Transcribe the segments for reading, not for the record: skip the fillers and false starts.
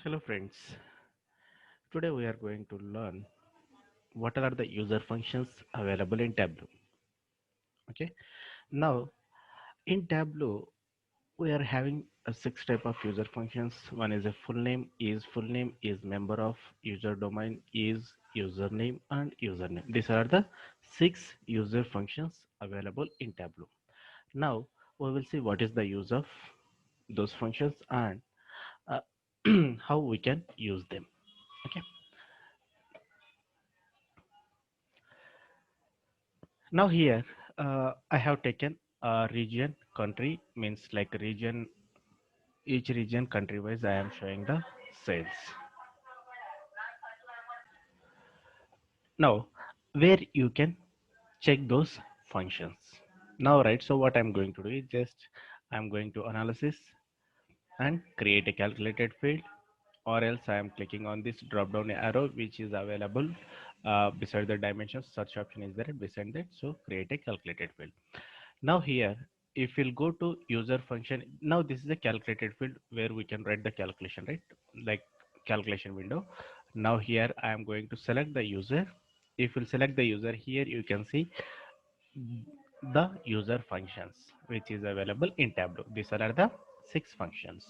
Hello friends, today we are going to learn what are the user functions available in Tableau. Okay, now in Tableau we are having a six type of user functions. One is a full name is member of user domain is username and username. These are the six user functions available in Tableau. Now we will see what is the use of those functions and uh, how we can use them. Okay. Now here I have taken a region country means like region each region country wise I am showing the sales. Now where you can check those functions. Now right, so what I'm going to do is just I'm going to analysis and create a calculated field, or else I am clicking on this drop down arrow which is available beside the dimensions. Search option is there beside that, so create a calculated field. Now here, if we'll go to user function, now this is a calculated field where we can write the calculation, right? Like calculation window. Now here I am going to select the user. If we'll select the user here, you can see the user functions which is available in Tableau. These are the six functions.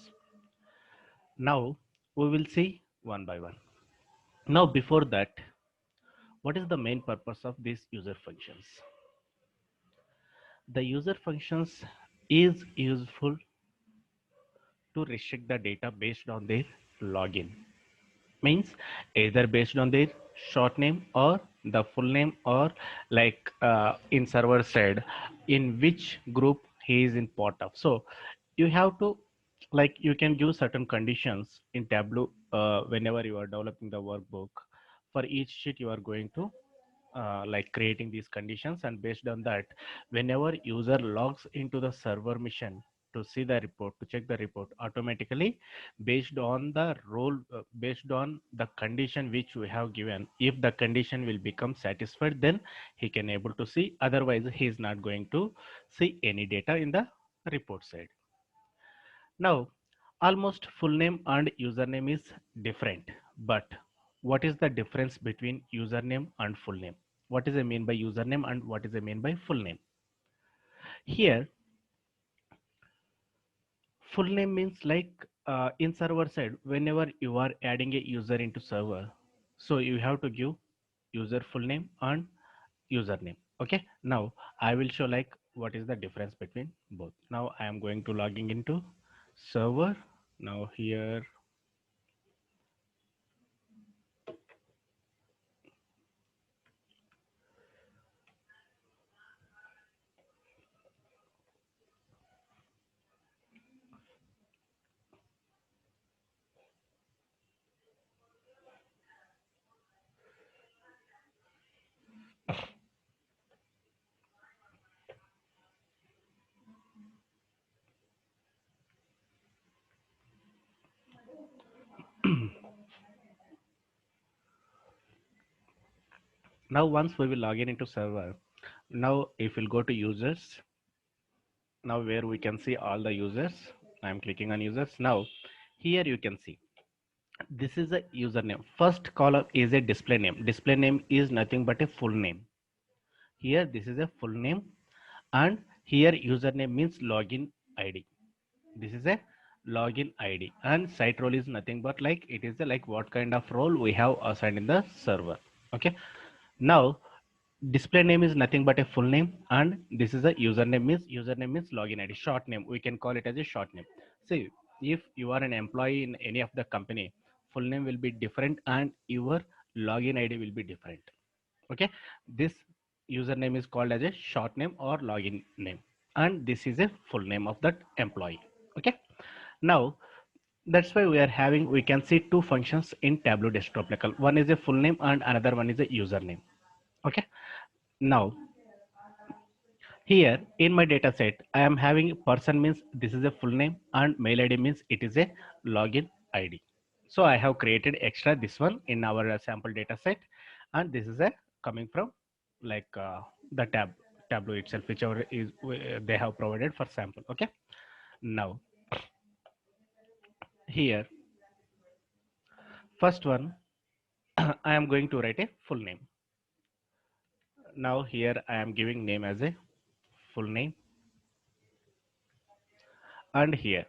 Now we will see one by one. Now before that, what is the main purpose of these user functions? The user functions is useful to restrict the data based on their login, means either based on their short name or the full name, or like in server side in which group he is in part of. So you have to, like, you can give certain conditions in Tableau whenever you are developing the workbook. For each sheet you are going to like creating these conditions, and based on that, whenever user logs into the server mission to see the report, to check the report, automatically based on the role, based on the condition which we have given, if the condition will become satisfied, then he can able to see, otherwise he is not going to see any data in the report side. Now almost full name and username is different, but what is the difference between username and full name? What is I mean by username and what is I mean by full name? Here full name means like in server side, whenever you are adding a user into server, so you have to give user full name and username. Okay, now I will show like what is the difference between both. Now I am going to logging into server. Now here, now once we will log in into server, now if we'll go to users, now where we can see all the users, I am clicking on users. Now here you can see this is a username. First column is a display name. Display name is nothing but a full name. Here this is a full name, and here username means login ID. This is a login ID, and site role is nothing but like it is the like what kind of role we have assigned in the server. Okay, now display name is nothing but a full name, and this is a username means login ID, short name, we can call it as a short name. See, if you are an employee in any of the company, full name will be different and your login ID will be different. Okay, this username is called as a short name or login name, and this is a full name of that employee. Okay, now that's why we are having, we can see two functions in Tableau desktop local. One is a full name and another one is a username. Okay, now here in my data set, I am having person means this is a full name and mail ID means it is a login ID. So I have created extra this one in our sample data set, and this is a coming from like the Tableau itself, whichever is they have provided for sample. Okay, now here First one, I am going to write a full name. Now here I am giving name as a full name, and here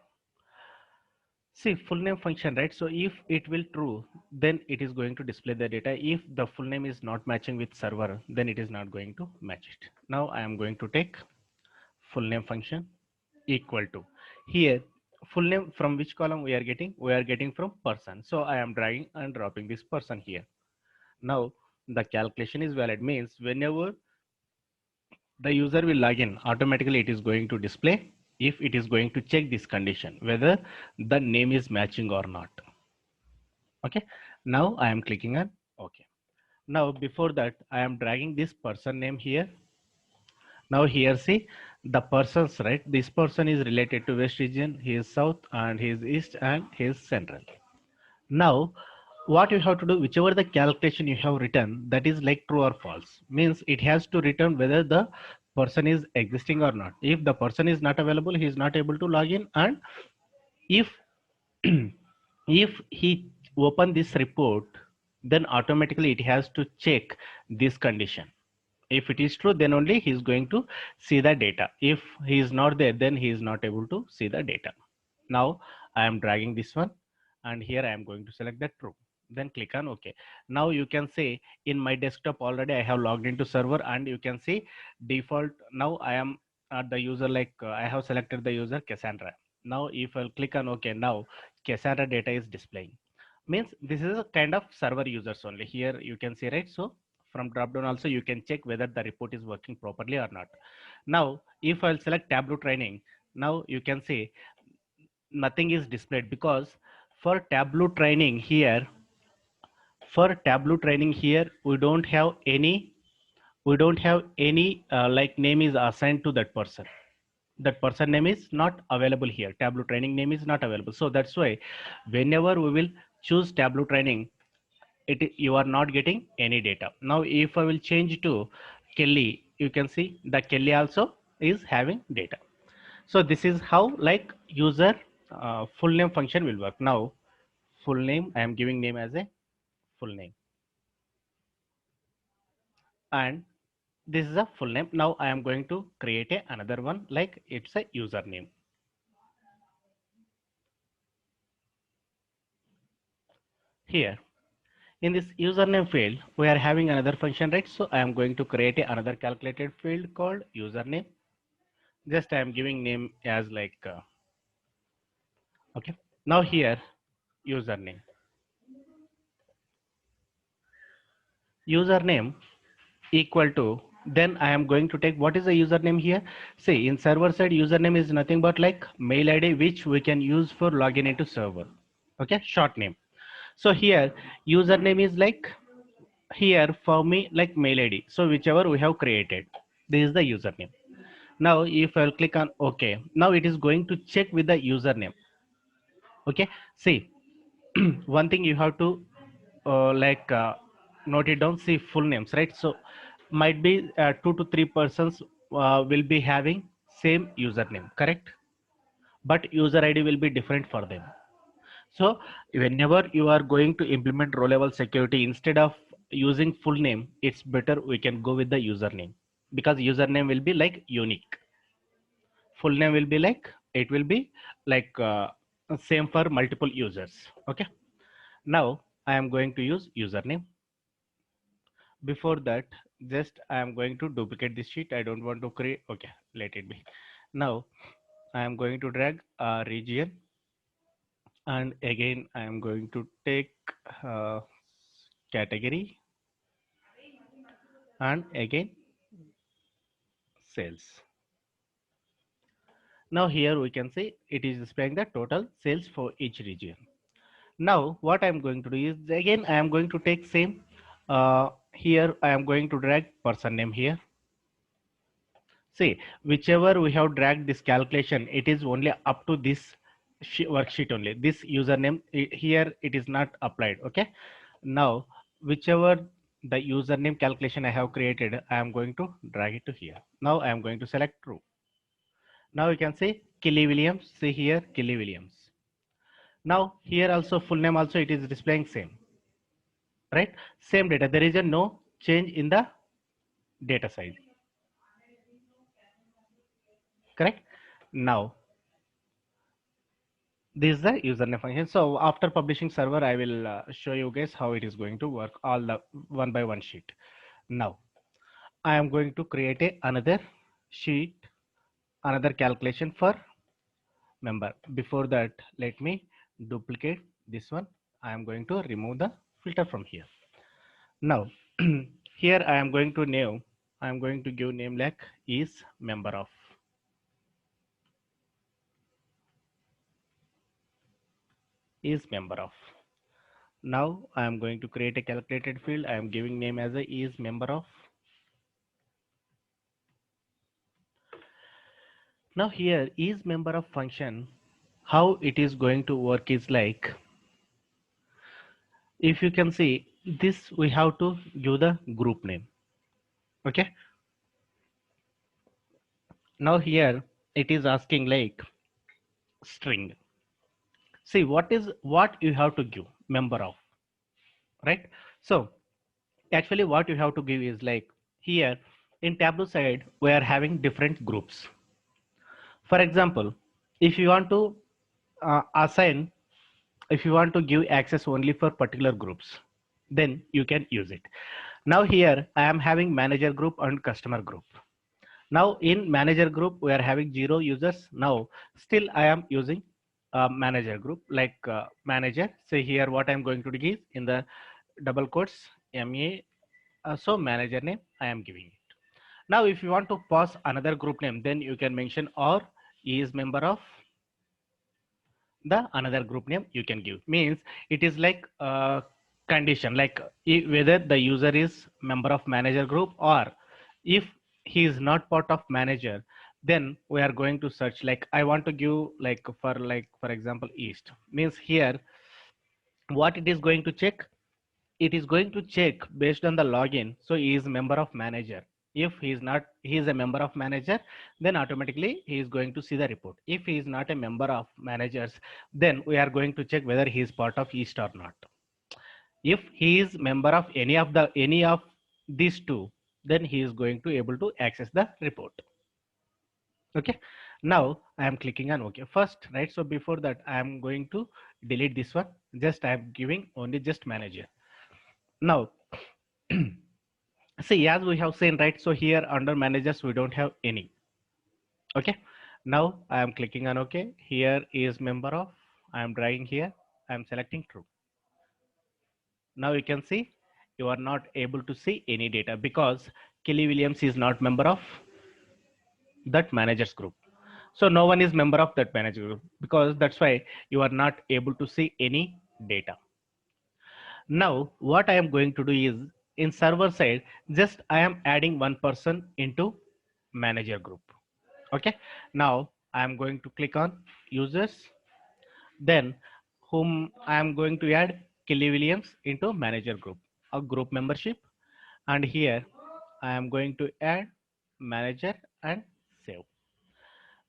see full name function, right? So if it will true, then it is going to display the data. If the full name is not matching with server, then it is not going to match it. Now I am going to take full name function equal to here full name from which column we are getting from person. So I am dragging and dropping this person here. Now the calculation is valid means whenever the user will log in, automatically it is going to display if it is going to check this condition whether the name is matching or not. Okay, now I am clicking on okay. Now before that I am dragging this person name here. Now here see the persons, right? This person is related to west region, he is south, and he is east, and he is central. Now what you have to do, whichever the calculation you have written, that is like true or false, means it has to return whether the person is existing or not. If the person is not available, he is not able to log in. And if if he open this report, then automatically it has to check this condition. If it is true, then only he is going to see the data. If he is not there, then he is not able to see the data. Now I am dragging this one, and here I am going to select that true, then click on OK. Now you can see in my desktop already I have logged into server, and you can see default. Now I am at the user, like I have selected the user Cassandra. Now if I'll click on OK, now Cassandra data is displaying, means this is a kind of server users only. Here you can see, right? So from drop down also you can check whether the report is working properly or not. Now if I'll select Tableau training, now you can see nothing is displayed, because for Tableau training here, we don't have any like name is assigned to that person. That person name is not available here. Tableau training name is not available. So that's why whenever we will choose Tableau training, you are not getting any data. Now if I will change to Kelly, you can see the Kelly also is having data. So this is how like user full name function will work. Now full name, I am giving name as a full name, and this is a full name. Now I am going to create another one, like it's a username. Here in this username field we are having another function, right? So I am going to create another calculated field called username. Just I am giving name as like okay. Now here username equal to, then I am going to take what is the username here. See in server side username is nothing but like mail ID which we can use for login into server. Okay, short name. So here username is like here for me like mail ID. So whichever we have created, this is the username. Now if I'll click on OK, now it is going to check with the username. Okay, see one thing you have to like note it down. See full names, right? So might be 2 to 3 persons will be having same username, correct? But user ID will be different for them. So whenever you are going to implement row level security, instead of using full name, it's better we can go with the username, because username will be like unique. Full name will be like it will be like same for multiple users. Okay, now I am going to use username. Before that, just I am going to duplicate this sheet. I don't want to create. Okay, let it be. Now I am going to drag a region, and again I am going to take category, and again sales. Now here we can see it is displaying the total sales for each region. Now what I am going to do is, again I am going to take same here I am going to drag person name here. See, whichever we have dragged this calculation, it is only up to this worksheet only. This username here it is not applied. Okay. Now, whichever the username calculation I have created, I am going to drag it to here. Now I am going to select true. Now you can see Kelly Williams. See here, Kelly Williams. Now here also full name also it is displaying same, right? Same data. There is a no change in the data size, correct? Now this is the username function. So after publishing server, I will show you guys how it is going to work all the one by one sheet. Now I am going to create another sheet, another calculation for member. Before that, let me duplicate this one. I am going to remove the filter from here. Now here I am going to name, I am going to give name like is member of. Now I am going to create a calculated field. I am giving name as a is member of. Now here is member of function, how it is going to work is like, if you can see this, we have to give the group name. Okay. Now here it is asking like string. See what you have to give member of, right? So actually what you have to give is like, here in Tableau side we are having different groups. For example, if you want to assign, if you want to give access only for particular groups, then you can use it. Now here I am having manager group and customer group. Now in manager group we are having 0 users. Now still I am using manager group, like manager. Say here what I am going to give in the double quotes MA. So manager name I am giving it. Now if you want to pass another group name, then you can mention or is member of the another group name you can give. Means it is like a condition, like whether the user is member of manager group, or if he is not part of manager, then we are going to search, like I want to give like for example east. Means here what it is going to check, it is going to check based on the login. So he is member of manager. If he is not, he is a member of manager, then automatically he is going to see the report. If he is not a member of managers, then we are going to check whether he is part of east or not. If he is member of any of these two, then he is going to able to access the report. Okay. Now I am clicking on OK first, right? So before that I am going to delete this one. Just I am giving only just manager. Now see, as we have seen, right? So here under managers we don't have any. Okay. Now I am clicking on OK. Here is member of, I am dragging here, I am selecting true. Now you can see you are not able to see any data because Kelly Williams is not member of that managers group. So no one is member of that manager group, because that's why you are not able to see any data. Now what I am going to do is, in server side, just I am adding one person into manager group. Okay. Now I am going to click on users, then whom I am going to add Kelly Williams into manager group, a group membership, and here I am going to add manager and save.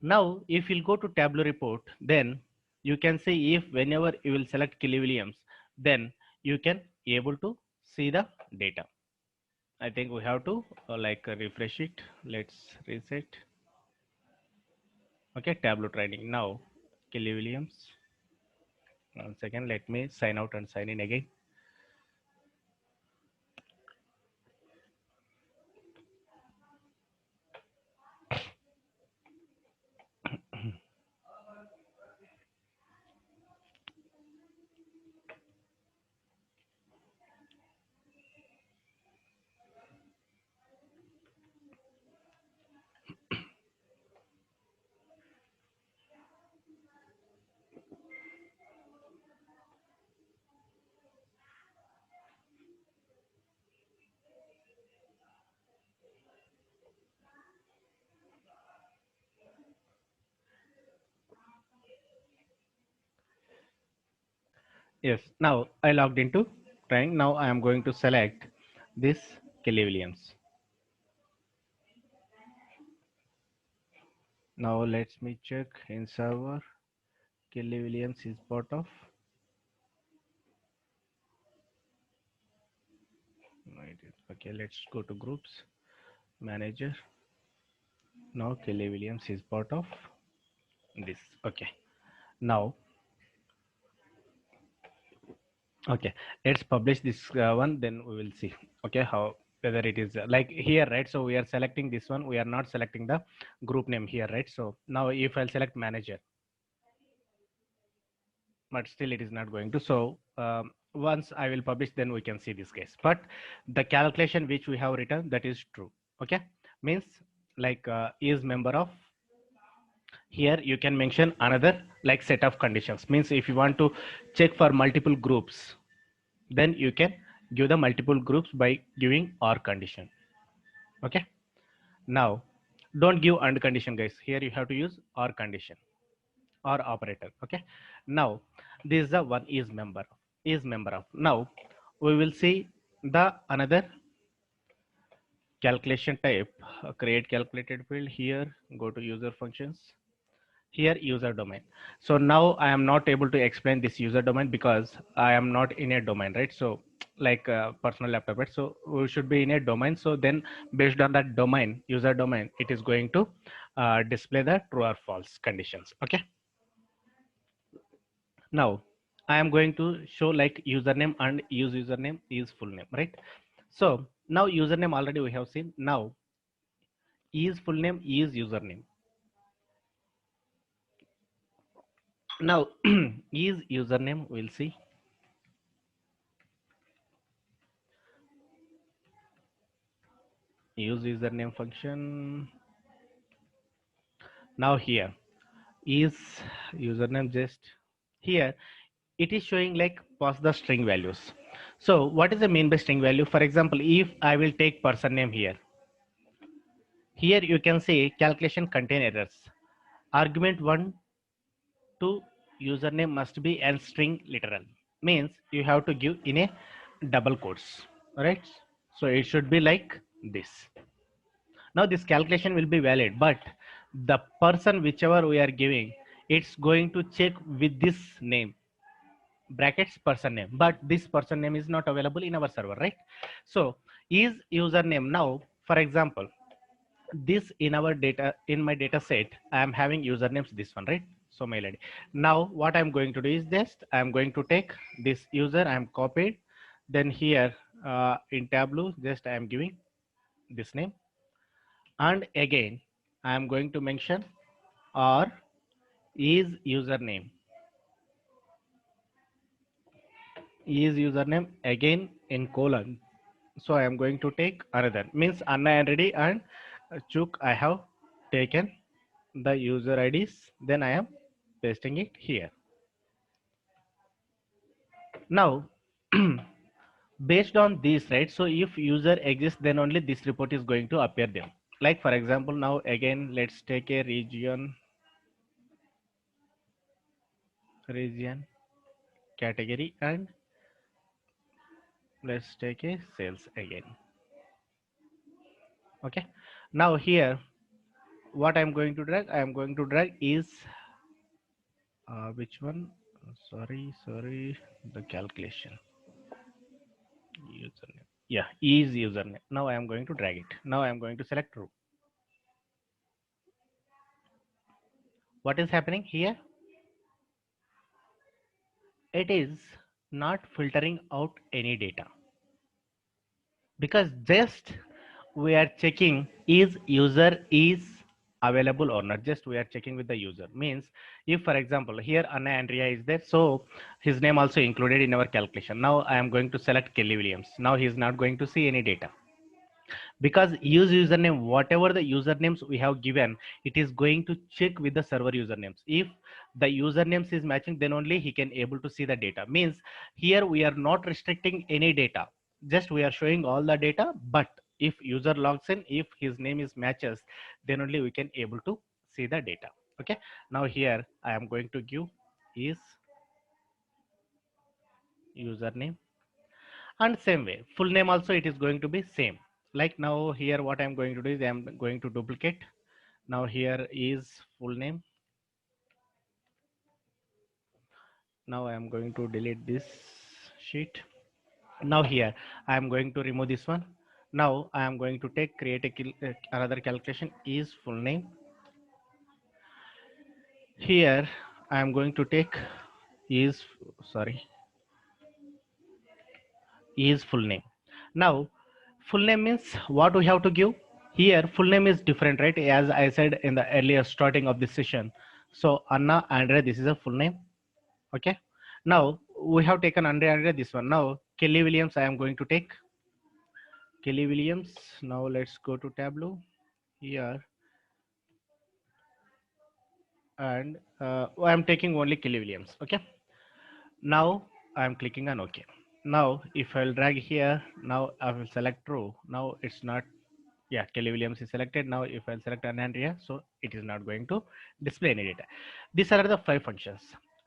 Now if you'll go to Tableau report, then you can see if whenever you will select Kelly Williams, then you can able to see the data. I think we have to refresh it. Let's reset. Okay, Tableau training. Now Kelly Williams. One second, let me sign out and sign in again. Yes, now I logged into training. Now I am going to select this Kelly Williams. Now let me check in server. Kelly Williams is part of. Okay, let's go to groups, manager. Now Kelly Williams is part of this. Okay. Now, okay, let's publish this one. Then we will see. Okay, how whether it is like here, right? So we are selecting this one. We are not selecting the group name here, right? So now if I'll select manager, but still it is not going to. So once I will publish, then we can see this case. But the calculation which we have written, that is true. Okay, means like is member of. Here you can mention another like set of conditions. Means if you want to check for multiple groups, then you can give the multiple groups by giving or condition. Okay, now don't give and condition, guys. Here you have to use or condition or operator. Okay, now this is the one is member of. Now we will see the another calculation type. Create calculated field. Here go to user functions. Here user domain. So now I am not able to explain this user domain because I am not in a domain, right? So like personal laptop, right? So we should be in a domain. So then based on that domain, user domain, it is going to display the true or false conditions. Okay, now I am going to show like username and use username is full name, right? So now username already we have seen. Now is full name is username. Now is username, we'll see. Use username function. Now here is username, just here it is showing like pass the string values. So what is the mean by string value? For example, if I will take person name here, you can say calculation contain errors. Argument 1 to username must be and string literal, means you have to give in a double quotes, right? So it should be like this. Now this calculation will be valid, but the person whichever we are giving, it's going to check with this name, brackets person name, but this person name is not available in our server, right? So is username. Now for example, this in our data, in my data set, I am having usernames, this one, right? So mail ID. Now what I'm going to do is just I'm going to take this user, I'm copied, then here in Tableau just I am giving this name, and again I am going to mention or is username again in colon. So I am going to take another, means Anna and Reddy and Chuk, I have taken the user IDs, then I am pasting it here. Now based on this, right? So if user exists, then only this report is going to appear there. Like for example, now again let's take a region category, and let's take a sales again. Okay, now here what I'm going to drag, I am going to drag is which one, sorry, the calculation username, yeah, is username. Now I am going to drag it. Now I am going to select true. What is happening here? It is not filtering out any data, because just we are checking is user is available or not. Just we are checking with the user, means if for example here Anna Andrea is there, so his name also included in our calculation. Now I am going to select Kelly Williams. Now he is not going to see any data, because use username, whatever the usernames we have given, it is going to check with the server usernames. If the usernames is matching, then only he can able to see the data. Means here we are not restricting any data, just we are showing all the data. But if user logs in, if his name is matches, then only we can able to see the data. Okay, now here I am going to give is username, and same way full name also it is going to be same. Like now here what I'm going to do is I'm going to duplicate. Now here is full name, Now I am going to delete this sheet. Now here I am going to remove this one. Now I am going to take create another calculation is full name. Here I am going to take is sorry is full name. Now full name means what we have to give. Here full name is different, right? As I said in the earlier starting of this session. So Anna Andre, this is a full name. Okay. Now we have taken Andre this one. Now Kelly Williams I am going to take. Kelly Williams. Now let's go to Tableau here, and I am taking only Kelly Williams. Okay. Now I am clicking on OK. Now if I'll drag here, now I will select row. Now it's not, yeah, Kelly Williams is selected. Now if I'll select an area, so it is not going to display any data. These are the 5 functions.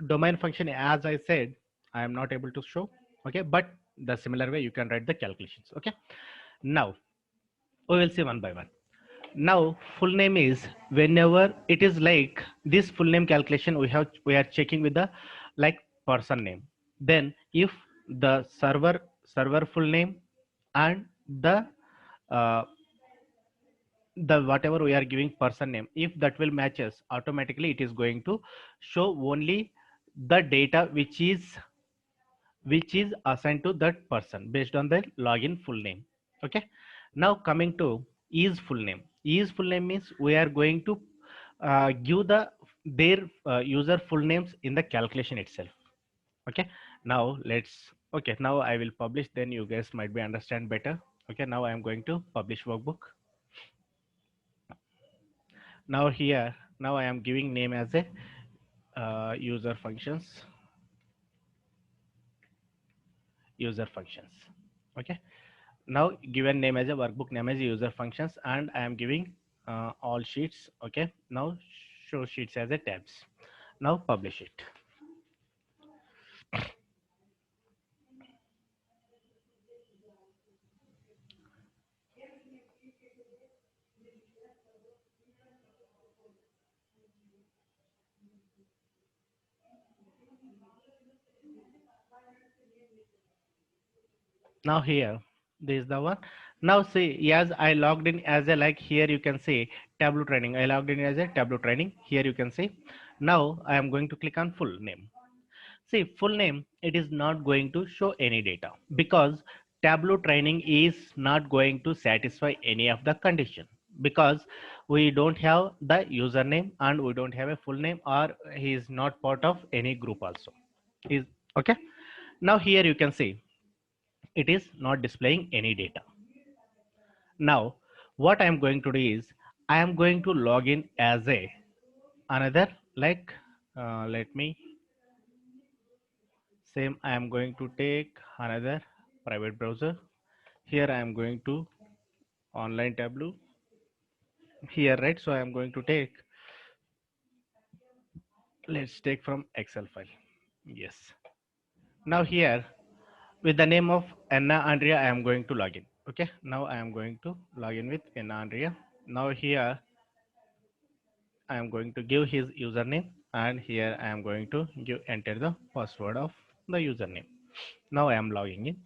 Domain function, as I said, I am not able to show. Okay, but the similar way you can write the calculations. Okay. Now we will see one by one. Now full name is whenever it is like this full name calculation we are checking with the like person name. Then if the server full name and uh, the whatever we are giving person name, if that will matches, automatically it is going to show only the data which is assigned to that person based on their login full name. Okay. Now coming to is full name. Is full name means we are going to give their user full names in the calculation itself. Okay. Now let's, okay, now I will publish, then you guys might be understand better. Okay. Now I am going to publish workbook. Now here, now I am giving name as a user functions. Okay. Now given name as a workbook name as user functions, and I am giving all sheets. Okay. Now show sheets as a tabs. Now publish it. Now here, this is the one. Now see, yes, I logged in as a, like here you can see Tableau training. I logged in as a Tableau training. Here you can see. Now I am going to click on full name. See, full name, it is not going to show any data because Tableau training is not going to satisfy any of the condition, because we don't have the username and we don't have a full name, or he is not part of any group also. Is okay. Now here you can see it is not displaying any data. Now what I am going to do is I am going to log in as a another, like let me, same, I am going to take another private browser. Here I am going to online Tableau here, right? So I am going to take, let's take from Excel file. Yes. Now here with the name of Anna Andrea, I am going to log in. Okay. Now I am going to log in with Anna Andrea. Now here I am going to give his username, and here I am going to give enter the password of the username. Now I am logging in.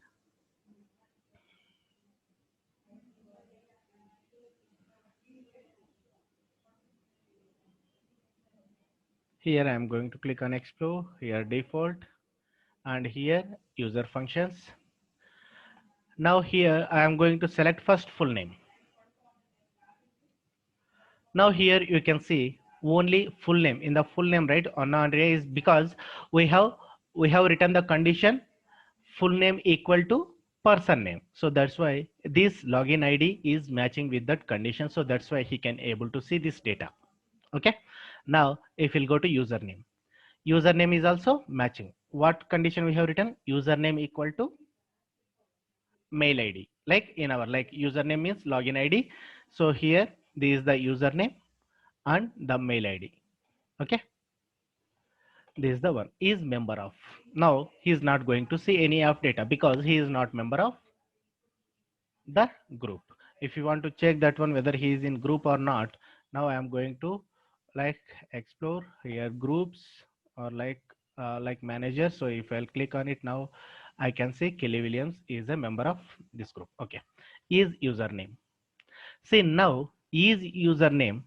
Here I am going to click on explore, here default, and here user functions. Now here I am going to select first full name. Now here you can see only full name. In the full name, right, Anna Andrea is because we have written the condition full name equal to person name. So that's why this login ID is matching with that condition. So that's why he can able to see this data. Okay. Now if we'll go to username is also matching. What condition we have written? Username equal to mail ID. Like in our, like username means login ID. So here this is the username and the mail ID. Okay. This is the one is member of. Now he is not going to see any of data because he is not member of the group. If you want to check that one whether he is in group or not, now I am going to like explore here groups, or like like manager. So if I'll click on it now, I can see Kelly Williams is a member of this group. Okay, is username. See now is username.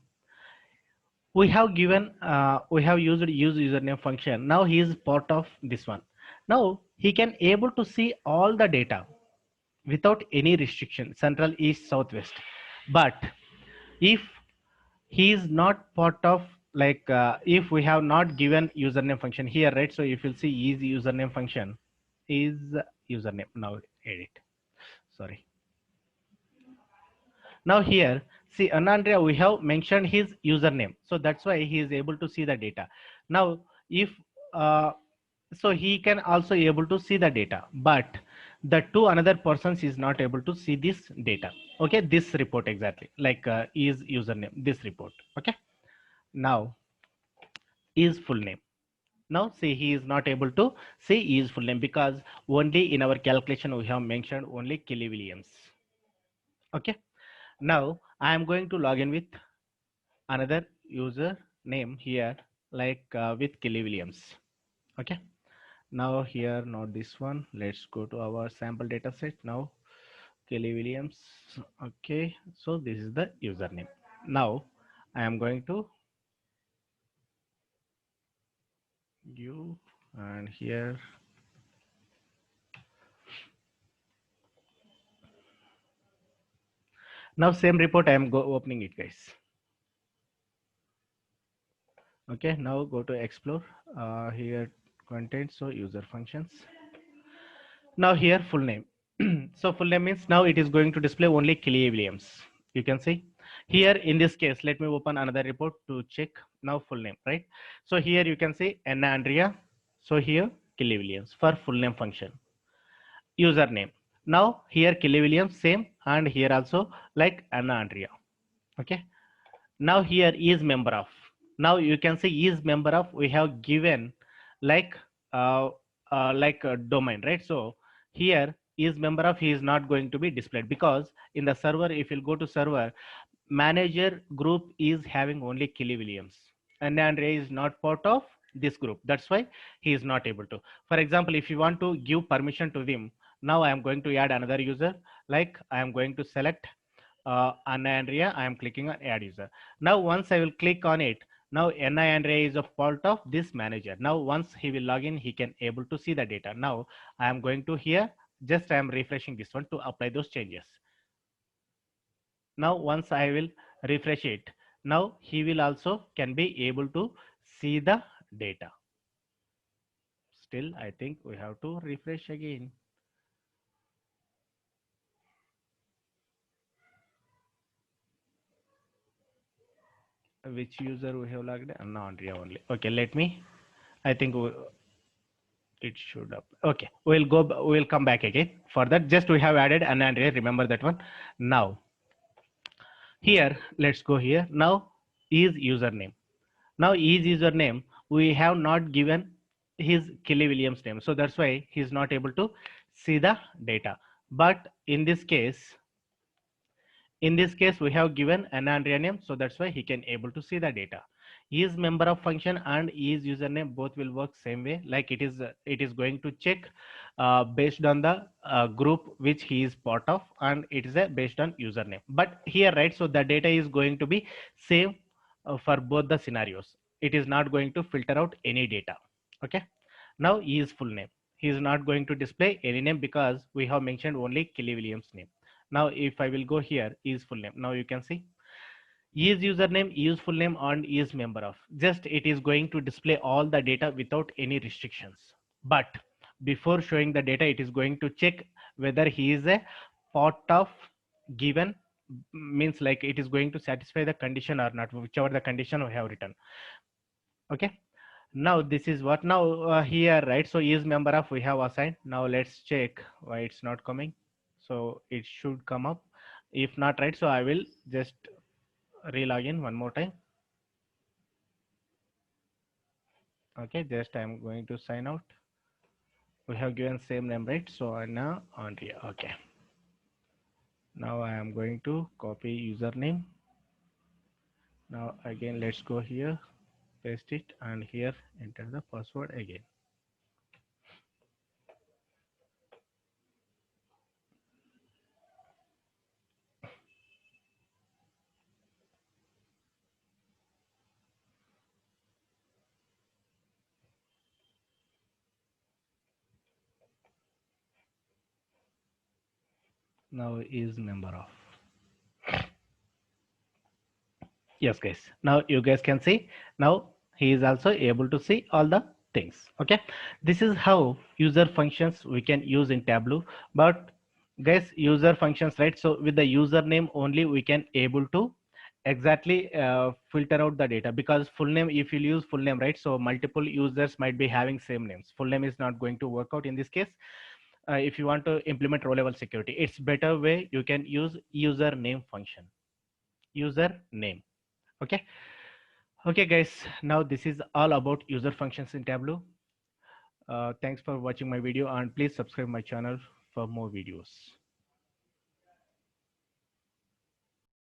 We have used use username function. Now he is part of this one. Now he can able to see all the data without any restriction, central, east, southwest. But if he is not part of, like if we have not given username function here, right? So if you'll see is username function is username. Now edit, sorry. Now here, see Anandrea, we have mentioned his username, so that's why he is able to see the data. Now if uh, so he can also able to see the data, but the two another persons is not able to see this data. Okay, this report exactly, like is username, this report. Okay, now is full name. Now see he is not able to see is full name because only in our calculation we have mentioned only Kelly Williams. Okay, now I am going to log in with another user name here, like with Kelly Williams. Okay, now here not this one, let's go to our sample data set. Now Kelly Williams. Okay, so this is the username. Now I am going to give, and here now same report I am opening it, guys. Okay, now go to explore, here content, so user functions. Now here full name. So full name means now it is going to display only Kelly Williams. You can see here in this case, let me open another report to check now full name, right? So here you can see Anna Andrea. So here Kelly Williams for full name function. Username. Now here Kelly Williams same, and here also like Anna Andrea. Okay. Now here is member of. Now you can see is member of, we have given like like a domain, right? So here is member of, he is not going to be displayed because in the server, if you go to server, manager group is having only Kelly Williams, and Andre is not part of this group. That's why he is not able to. For example, if you want to give permission to him, now I am going to add another user, like I am going to select Anna Andrea. I am clicking on add user. Now once I will click on it, now Anna Andrea is a part of this manager. Now once he will log in, he can able to see the data. Now I am going to here, just I am refreshing this one to apply those changes. Now once I will refresh it, now he will also can be able to see the data. Still I think we have to refresh again. Which user we have logged in? No, Andrea only. Okay, let me, I think it should up. Okay, we'll come back again for that. Just we have added an Andrea, remember that one. Now here, let's go here. Now is username. Now is username, we have not given his Kelly Williams name. So that's why he's not able to see the data. But in this case, we have given an Andrea name. So that's why he can able to see the data. Is member of function and is username both will work same way. Like it is going to check based on the group which he is part of, and it is based on username. But here, right? So the data is going to be same for both the scenarios. It is not going to filter out any data. Okay. Now is full name. He is not going to display any name because we have mentioned only Kelly Williams name. Now if I will go here, is full name. Now you can see is username, is full name, and is member of. Just it is going to display all the data without any restrictions. But before showing the data, it is going to check whether he is a part of given, means like it is going to satisfy the condition or not, whichever the condition we have written. Okay. Now this is what now here, right? So is member of we have assigned. Now let's check why it's not coming. So it should come up. If not, right? So I will just re-log in one more time. Okay, just I'm going to sign out. We have given same name, right? So Anna Andrea. Okay. Now I am going to copy username. Now again, let's go here, paste it, and here enter the password again. Now is member of. Yes, guys. Now you guys can see. Now he is also able to see all the things. Okay. This is how user functions we can use in Tableau. But guys, user functions, right? So with the username only we can able to exactly filter out the data, because full name, if you use full name, right? So multiple users might be having same names. Full name is not going to work out in this case. If you want to implement row level security, it's better way you can use username function. Username. Okay. Okay, guys, now this is all about user functions in Tableau. Thanks for watching my video, and please subscribe my channel for more videos.